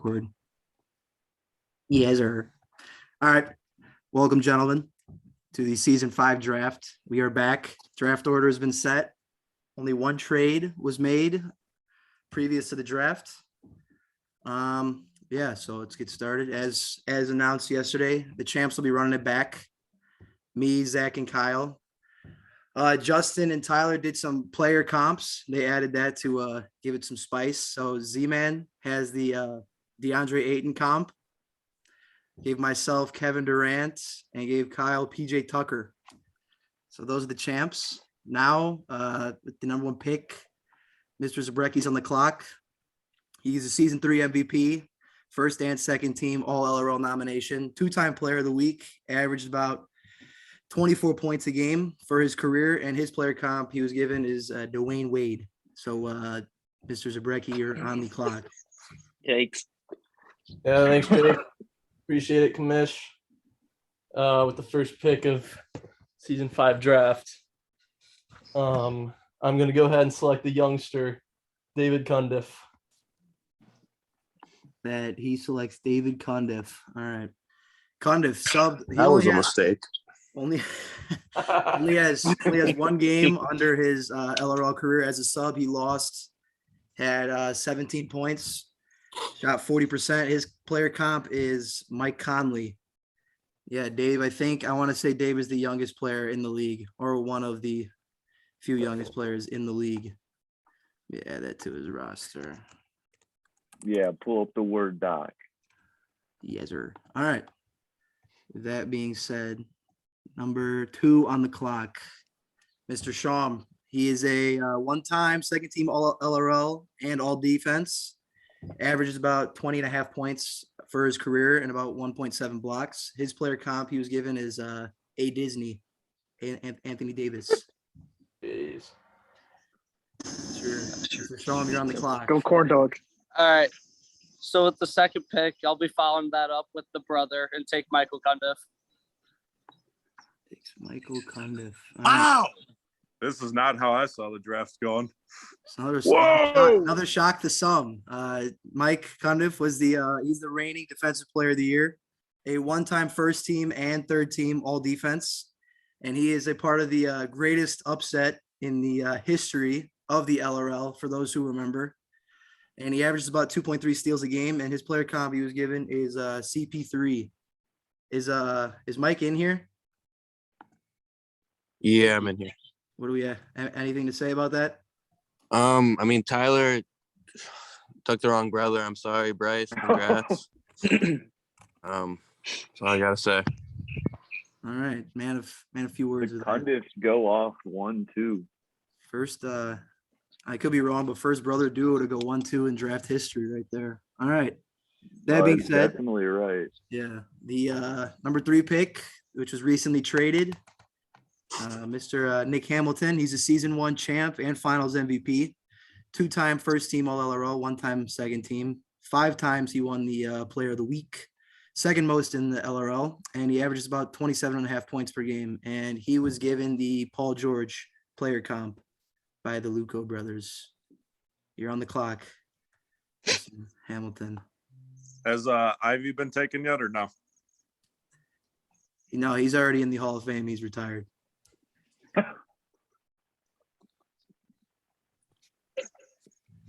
record. Yes, sir. All right. Welcome, gentlemen, to the Season 5 draft. We are back. Draft order has been set. Only one trade was made previous to the draft. Yeah, so let's get started. As announced yesterday, the champs will be running it back. Me, Zach, and Kyle. Justin and Tyler did some player comps. They added that to give it some spice. So Z-Man has the DeAndre Ayton comp. Gave myself Kevin Durant and gave Kyle PJ Tucker. So those are the champs. Now, with the number one pick, Mr. Zabrecki's on the clock. He's a season 3 MVP, first and second team all LRL nomination, 2-time player of the week, averaged about 24 points a game for his career, and his player comp he was given is Dwayne Wade. So, Mr. Zabrecki, you're on the clock. Yikes. Yeah, thanks, Jake. Appreciate it, Commish. With the first pick of Season 5 draft, I'm going to go ahead and select the youngster, David Cundiff. That he selects David Cundiff. All right. Cundiff subbed. That was a mistake. Only has one game under his LRL career as a sub. He lost, had 17 points, shot 40%. His player comp is Mike Conley. Yeah, Dave, I want to say Dave is the youngest player in the league, or one of the few youngest players in the league. Yeah, that to his roster. Yeah, pull up the Word doc. Yes, sir. All right. With that being said, number 2 on the clock, Mr. Shawm. He is a one-time second-team all LRL and all defense. Averages about 20.5 points for his career and about 1.7 blocks. His player comp he was given is A. Disney, Anthony Davis. Jeez. Mr. Shawm, you're on the clock. Go corn dog. All right. So with the second pick, I'll be following that up with the brother and take Michael Cundiff. Takes Michael Cundiff. Wow. This is not how I saw the draft going. Another shock to some. Mike Cundiff was he's the reigning defensive player of the year, a one-time first team and third team all defense. And he is a part of the greatest upset in the history of the LRL, for those who remember. And he averages about 2.3 steals a game, and his player comp he was given is CP3. Is Mike in here? Yeah, I'm in here. What do we have? Anything to say about that? I mean, Tyler took the wrong brother. I'm sorry, Bryce. Congrats. That's all I gotta say. All right, man of few words. The Cundiffs go off 1-2. First, I could be wrong, but first brother duo to go 1-2 in draft history right there. All right. That being said, definitely right. Yeah, the number 3 pick, which was recently traded, Mr. Nick Hamilton. He's a season 1 champ and finals MVP, 2-time first team all LRL, 1-time second team, 5 times he won the player of the week, second most in the LRL, and he averages about 27.5 points per game. And he was given the Paul George player comp by the Luco brothers. You're on the clock, Mr. Hamilton. Has Ivy been taken yet or no? No, he's already in the Hall of Fame. He's retired.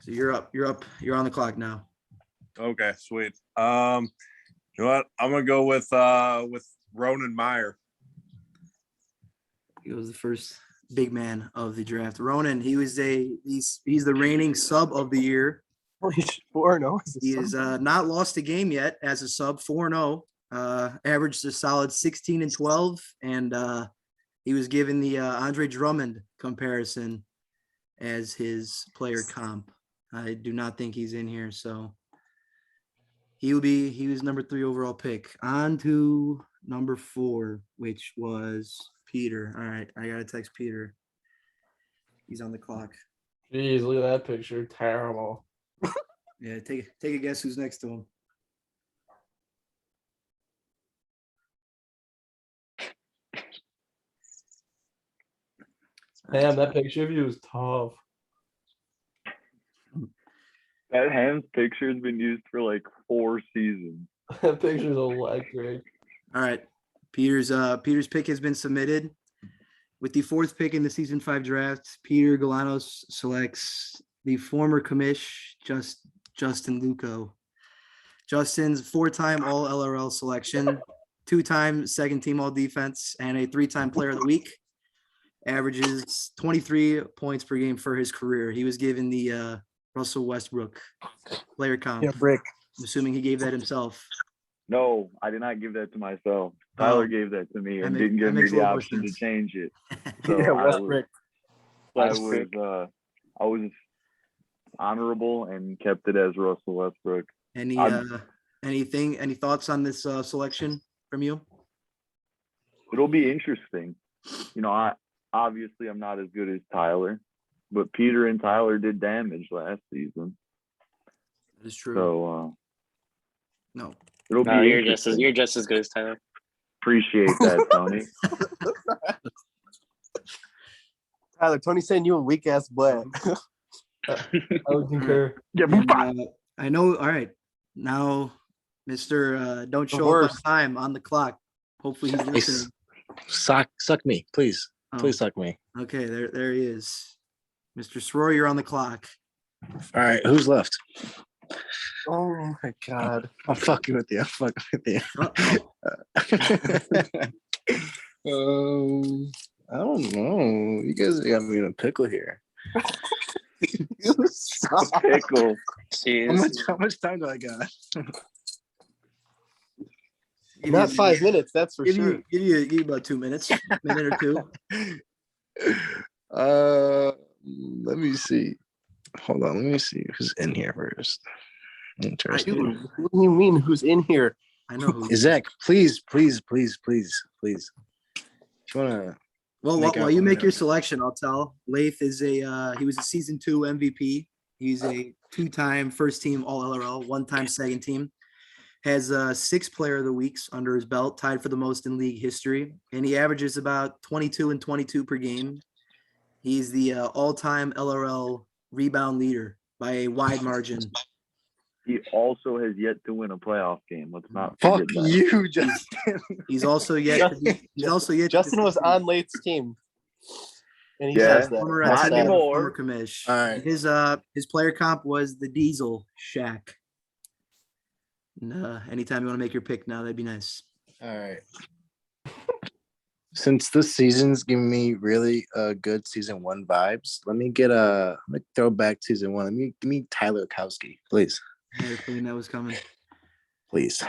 So you're up. You're on the clock now. Okay, sweet. You know what? I'm gonna go with Ronan Meyer. He was the first big man of the draft. Ronan, he's the reigning sub of the year. 4-0. He is not lost a game yet as a sub, 4-0. Averaged a solid 16 and 12, and he was given the Andre Drummond comparison as his player comp. I do not think he's in here, so he was number 3 overall pick. On to number 4, which was Peter. All right, I gotta text Peter. He's on the clock. Jeez, look at that picture. Terrible. Yeah, take a guess who's next to him. Damn, that picture of you is tough. That Ham's picture has been used for like 4 That picture's electric. All right. Peter's pick has been submitted. With the fourth pick in the season 5 draft, Peter Galanos selects the former commish, Justin Luco. Justin's 4-time all LRL selection, 2-time second team all defense, and a 3-time player of the week. Averages 23 points per game for his career. He was given the Russell Westbrook player comp. Yeah, brick. I'm assuming he gave that himself. No, I did not give that to myself. Tyler gave that to me and didn't give me makes a the little more option to sense. change it. So Yeah, I was, Westbrook. I was honorable and kept it as Russell Westbrook. Any thoughts on this selection from you? It'll be interesting. You know, I'm not as good as Tyler, but Peter and Tyler did damage last season. That is true. So No. it'll No, be you're interesting. just as good as Tyler. Appreciate that, Tony. Tyler, Tony's saying you a weak ass black. I would concur. Yeah, And, I know. All right. Now, Mr. Don't The show up on worst. time on the clock. Hopefully he's listening. Suck me, please. Oh, Please suck me. okay, there he is. Mr. Sroy, you're on the clock. All right, who's left? Oh my god. I'm fucking with you. I'm fucking with you. I don't know. You guys got me in a pickle here. You suck. Pickle. Jeez. How much time do I got? Not 5 minutes, that's for sure. Give you about 2 minutes, minute or two. Let me see. Hold on. Let me see who's in here first. Interesting. Dude, what do you mean? Who's in here? I know who. Zach, please. If you wanna. Well, make while out you one make your minute. selection, I'll tell. Lath is he was a season 2 MVP. He's a 2-time first team all LRL, 1-time second team. Has 6 player of the weeks under his belt, tied for the most in league history, and he averages about 22 and 22 per game. He's the all-time LRL rebound leader by a wide margin. He also has yet to win a playoff game. Let's not Fuck forget that. you, Justin. He's also yet. He's also yet. Justin was on Late's team. And he Yeah. says that. Former, That's Not sad. anymore. former commish. All right. His player comp was the Diesel Shack. And, anytime you want to make your pick now, that'd be nice. All right. Since this season's giving me really good season 1 vibes, let me throw back season 1. Give me Tyler Kowski, please. I had a feeling that was coming. Please.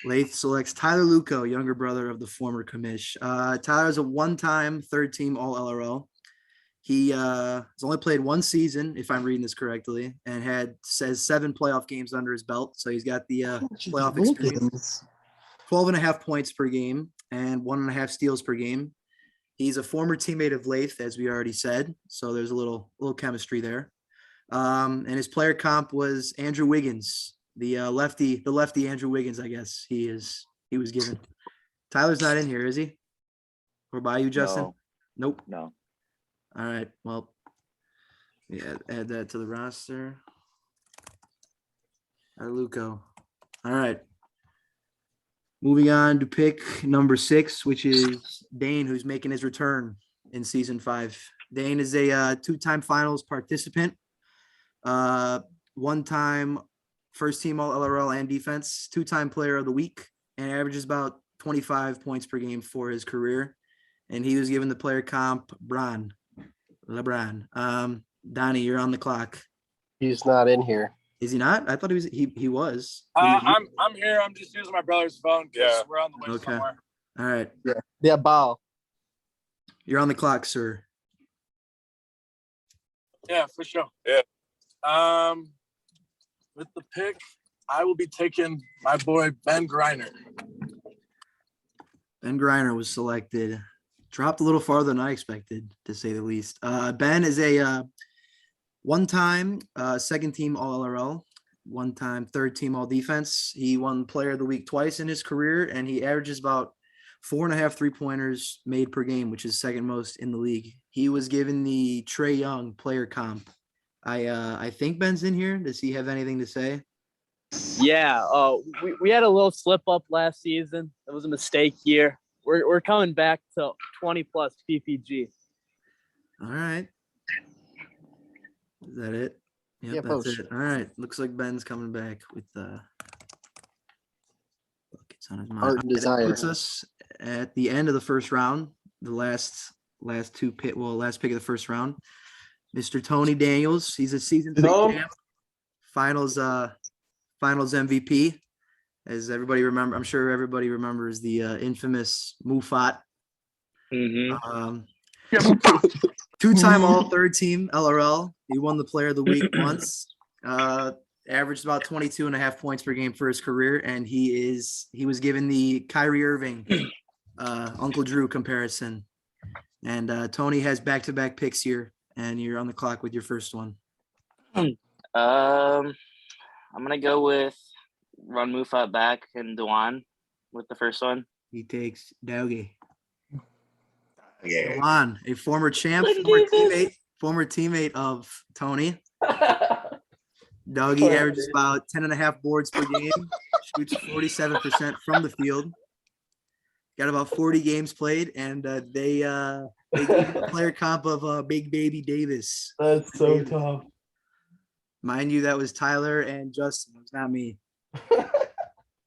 Lath selects Tyler Luco, younger brother of the former commish. Tyler's a 1-time third team all LRL. He has only played 1 season, if I'm reading this correctly, and says 7 playoff games under his belt. So he's got the playoff experience. 12.5 points per game and 1.5 steals per game. He's a former teammate of Lath, as we already said. So there's a little chemistry there. And his player comp was Andrew Wiggins, the lefty Andrew Wiggins, I guess he was given. Tyler's not in here, is he? Or by you, Justin? No. Nope. No. All right. Well, yeah, add that to the roster. Luco. All right. Moving on to pick number 6, which is Dane, who's making his return in season 5. Dane is a 2-time finals participant, 1-time first team all LRL and defense, 2-time player of the week, and averages about 25 points per game for his career. And he was given the player comp LeBron. Donnie, you're on the clock. He's not in here. Is he not? I thought he was. He was. I'm here. I'm just using my brother's phone because we're on the way Okay. somewhere. All right. Yeah, Bao. You're on the clock, sir. Yeah, for sure. Yeah. With the pick, I will be taking my boy Ben Griner. Ben Griner was selected. Dropped a little farther than I expected, to say the least. Ben is a 1-time second team all LRL, 1-time third team all defense. He won player of the week twice in his career, and he averages about 4.5 3-pointers made per game, which is second most in the league. He was given the Trae Young player comp. I think Ben's in here. Does he have anything to say? Yeah. We had a little slip up last season. It was a mistake year. We're coming back to 20 plus PPG. All right. Is that it? Yep, Yeah, that's post. it. All right. Looks like Ben's coming back with buckets on his mind. Heart and That desire. puts us at the end of the first round. The last pick of the first round. Mr. Tony Daniels. He's a season 3 Tom? champ. Finals MVP. As everybody remember, I'm sure everybody remembers the infamous Mufat. Mm-hmm. Two-time all third team LRL. He won the player of the week once. Averaged about 22.5 points per game for his career. And he was given the Kyrie Irving Uncle Drew comparison. And Tony has back-to-back picks here, and you're on the clock with your first one. I'm gonna go with run Mufat back and Dewan with the first one. He takes Dowgie. Yeah. Dewan, a former champ, former teammate of Tony. Doggy averages about 10.5 boards per game, shoots 47% from the field. Got about 40 games played, and they gave him a player comp of Big Baby Davis. That's so Davis. tough. Mind you, that was Tyler and Justin. It was not me.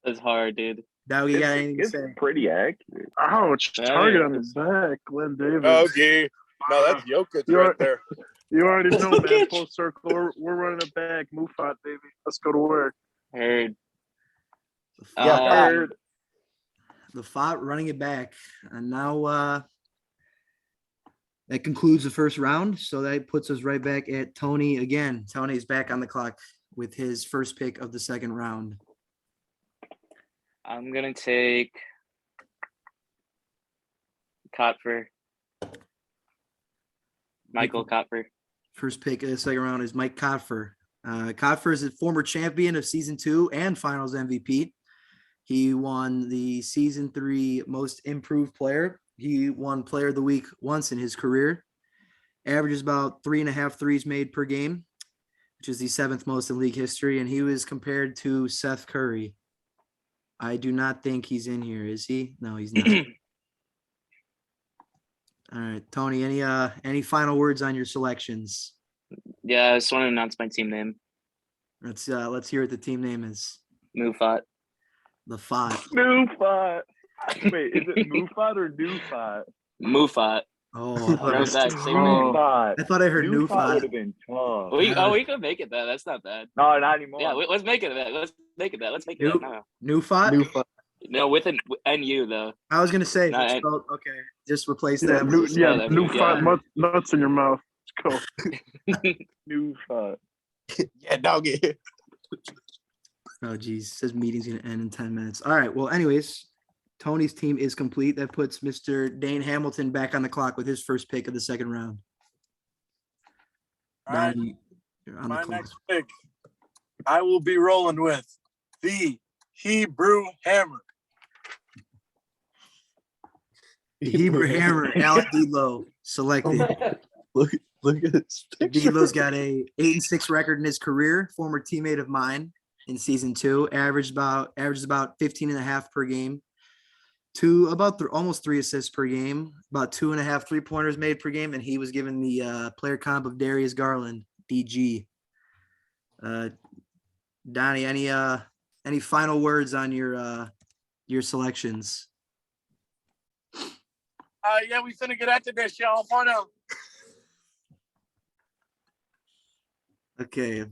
That's hard, dude. Doggy, got anything to It's say? pretty accurate. Ouch. Target on the back. Glenn Davis. Okay. No, that's Jokic You're- right there. You already know, man. Full circle. We're running it back. Mufat, baby. Let's go to work. Heard. The Font running it back. And now that concludes the first round. So that puts us right back at Tony again. Tony's back on the clock with his first pick of the second round. I'm gonna take Cotfor. Michael Cotfor. First pick of the second round is Mike Cotfor. Cotfor is a former champion of season 2 and finals MVP. He won the season 3 most improved player. He won player of the week once in his career. Averages about 3.5 threes made per game, which is the 7th most in league history. And he was compared to Seth Curry. I do not think he's in here, is he? No, he's not. All right, Tony, any final words on your selections? Yeah, I just want to announce my team name. Let's hear what the team name is. Mufat. The Font. Mufat. Wait, is it Mufat or Newfat? Mufat. Oh, I thought, Run it back. Same name. Mufat. I thought I heard Newfat Newfont. would have been tough. We can make it that. That's not bad. No, not anymore. Yeah, let's make it that. Let's make it that. Let's make it that now. Newfont? Mufat. No, with an NU though. I was gonna say, Not- okay, just replace Yeah, that. Mufat nuts in your mouth. Let's go. Newfat. Yeah, doggy. Oh, geez, says meeting's gonna end in 10 minutes. All right, well, anyways, Tony's team is complete. That puts Mr. Dane Hamilton back on the clock with his first pick of the second round. All right, Donnie, you're on the my clock. next pick, I will be rolling with the Hebrew Hammer. The Hebrew Hammer, Alec D'Lo, selected. Look at this picture. D'Lo's got a 8-6 record in his career. Former teammate of mine in season 2. Averages about 15.5 per game. Almost 3 assists per game. About 2.5 3-pointers made per game, and he was given the player comp of Darius Garland, DG. Donnie, any final words on your selections? Yeah, we finna get after this, y'all. Point out. Okay,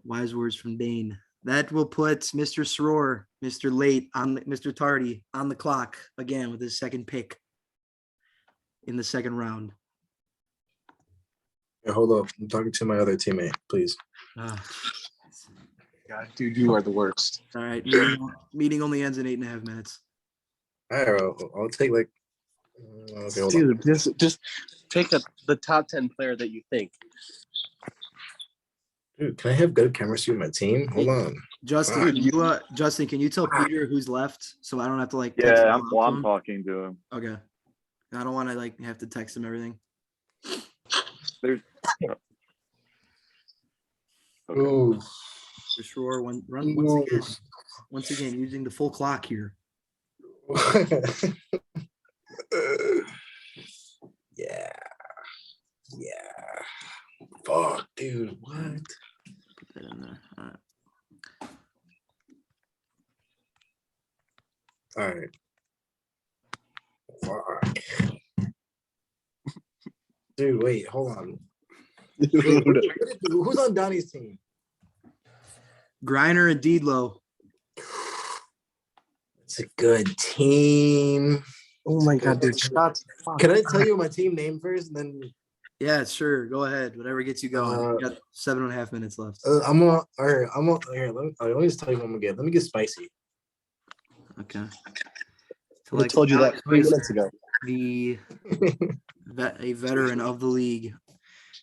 wise words from Dane. That will put Mr. Soror, Mr. Tardy on the clock again with his second pick in the second round. Yeah, hold up. I'm talking to my other teammate, please. God, dude, you are the worst. All right, meeting only ends in 8.5 minutes. All right, I'll take okay, hold on. Dude, just take the top 10 player that you think. Dude, can I have good chemistry with my team? Hold on. Justin, Justin, can you tell Peter who's left so I don't have to text Yeah, him I'm out to him? talking to him. Okay. I don't want to have to text him everything. There's Ooh. For sure. Ooh. Once again, using the full clock here. Yeah. Yeah. Fuck, dude. What? Put that in there. All right. All right. Fuck. Dude, wait, hold on. Wait, who's on Donnie's team? Griner and Deedlow. It's a good team. Oh my god, dude. Stop. Can I tell you my team name first? And then Yeah, sure. Go ahead. Whatever gets you going. You got 7.5 minutes left. I'm on. All right, here. Let me just tell you what I'm gonna get. Let me get spicy. Okay. I told you that 3 minutes ago. A veteran of the league.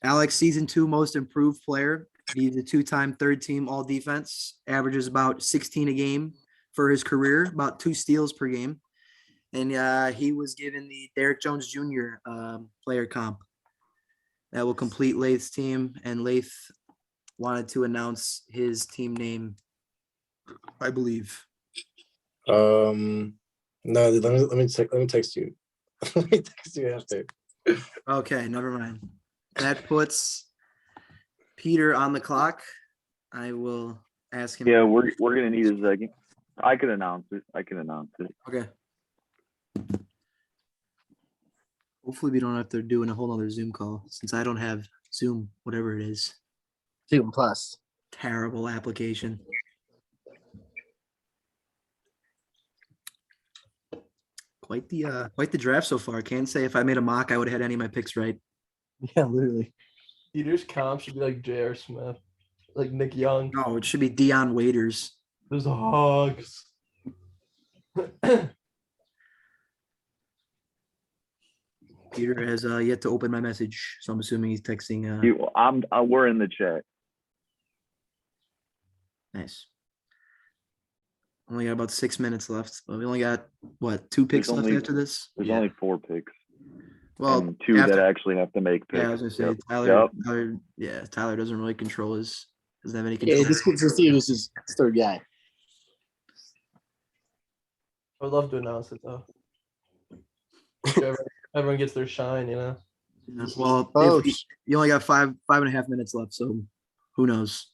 Alex, season 2 most improved player. He's a 2-time third team all defense, averages about 16 a game for his career, about 2 steals per game. And he was given the Derek Jones Jr. Player comp. That will complete Lath's team, and Lath wanted to announce his team name, I believe. No, let me text you. Let me text you after. Okay, never mind. That puts Peter on the clock. I will ask him. Yeah, we're gonna need a second. I can announce it. Okay. Hopefully we don't have to do a whole other Zoom call since I don't have Zoom, whatever it is. Zoom Plus. Terrible application. Quite the draft so far. Can't say if I made a mock, I would have had any of my picks right. Yeah, literally. Peter's comp should be like J.R. Smith, like Nick Young. No, it should be Deion Waiters. There's Hogs. Peter has yet to open my message, so I'm assuming he's texting. We're in the chat. Nice. Only got about 6 minutes left, but we only got what 2 picks left after this. There's only 4 picks. Well, And 2 that actually have to make picks. Yeah, I was gonna say Yep. Tyler doesn't really control doesn't have any Yeah, control. this kid's his third guy. I would love to announce it though. Everyone gets their shine, you know. Yeah, well, you only got 5.5 minutes left, so who knows?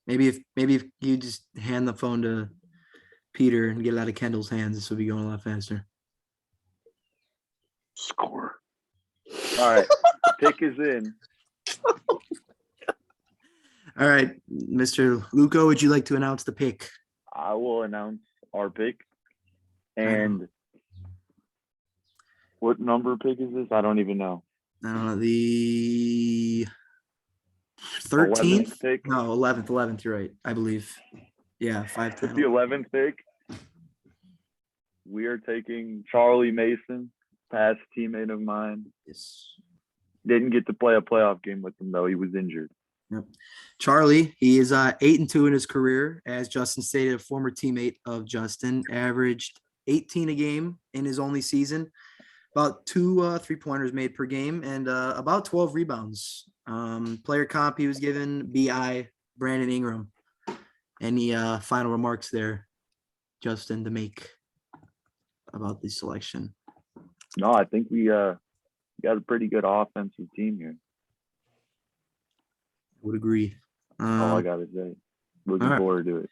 Maybe if you just hand the phone to Peter and get it out of Kendall's hands, this will be going a lot faster. Score. All right. Pick is in. All right, Mr. Luco, would you like to announce the pick? I will announce our pick. And what number pick is this? I don't even know. The 13th 11th pick? No, 11th. You're right, I believe. Yeah, 5 With the 11th pick, we are taking Charlie Mason, past teammate of mine. Yes. Didn't get to play a playoff game with him though. He was injured. Yep. Charlie, he is 8-2 in his career. As Justin stated, a former teammate of Justin, averaged 18 a game in his only season, about 2 3-pointers made per game, and about 12 rebounds. Player comp, he was given BI Brandon Ingram. Any final remarks there, Justin, to make about the selection? No, I think we got a pretty good offensive team here. Would agree. All I gotta say. Looking forward to it.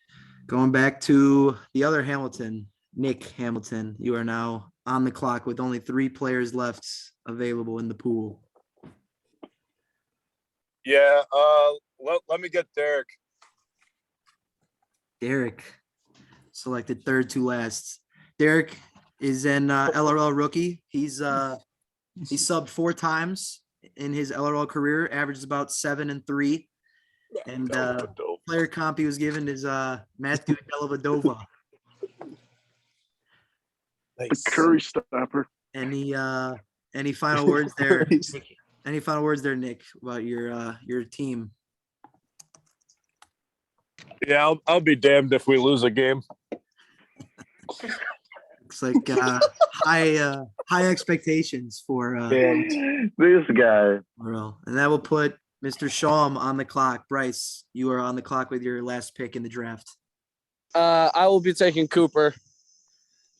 Going back to the other Hamilton, Nick Hamilton, you are now on the clock with only 3 players left available in the pool. Yeah, let me get Derek. Derek, selected third to last. Derek is an LRL rookie. He's subbed 4 times in his LRL career, averages about 7 and 3. And player comp he was given is Matthew Dellavedova. Nice. The curry stopper. Any final words there? Any final words there, Nick, about your team? Yeah, I'll be damned if we lose a game. Looks like high expectations for this guy. LRL. And that will put Mr. Shawm on the clock. Bryce, you are on the clock with your last pick in the draft. I will be taking Cooper.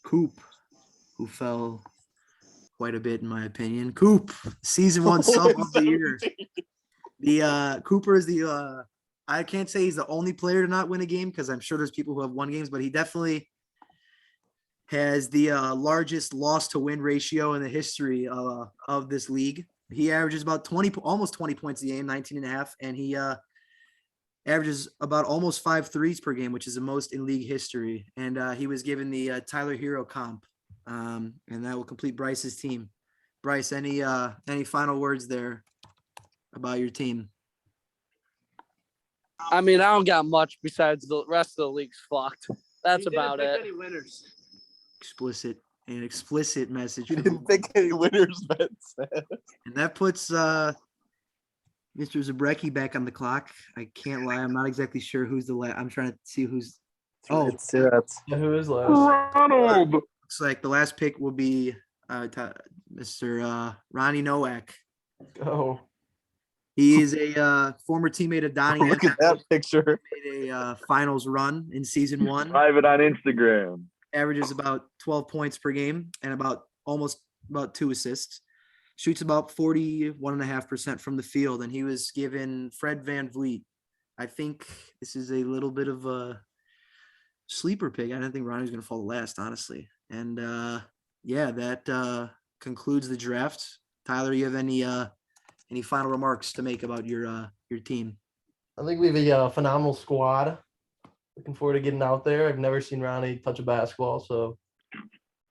Coop, who fell quite a bit in my opinion. Coop, season 1 sub of the year. The Cooper is the I can't say he's the only player to not win a game because I'm sure there's people who have won games, but he definitely has the largest loss to win ratio in the history of this league. He averages about almost 20 points a game, 19 and a half, and he averages about almost 5 threes per game, which is the most in league history. And he was given the Tyler Hero comp, and that will complete Bryce's team. Bryce, any final words there about your team? I mean, I don't got much besides the rest of the league's fucked. That's about it. Any winners? An explicit message. You from didn't pick any winners, Vince. And that puts Mr. Zabrecki back on the clock. I can't lie. I'm not exactly sure who's the last. I'm trying to see who's. Oh, Yeah, who is last? Ronald. looks like the last pick will be Mr. Ronnie Nowak. Go. He is a former teammate of Donnie. Look at that picture. Made a finals run in season 1. Private on Instagram. Averages about 12 points per game and about 2 assists. Shoots about 41.5% from the field, and he was given Fred VanVleet. I think this is a little bit of a sleeper pick. I didn't think Ronnie was going to fall last, honestly. And yeah, that concludes the draft. Tyler, you have any final remarks to make about your team? I think we have a phenomenal squad. Looking forward to getting out there. I've never seen Ronnie touch a basketball,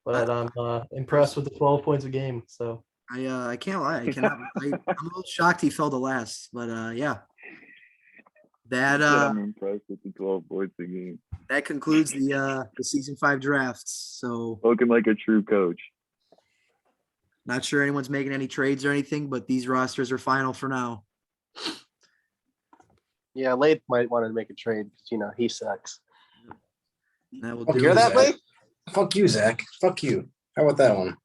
but I'm impressed with the 12 points a game. So I can't lie. I'm a little shocked he fell to last, but yeah. I'm impressed with the 12 points a game. That concludes the season 5 drafts. So Spoken like a true coach. not sure anyone's making any trades or anything, but these rosters are final for now. Yeah, Lath might want to make a trade because he sucks. That will Fuck do you, it. Zach. Fuck you, Zach. Fuck you. How about that one?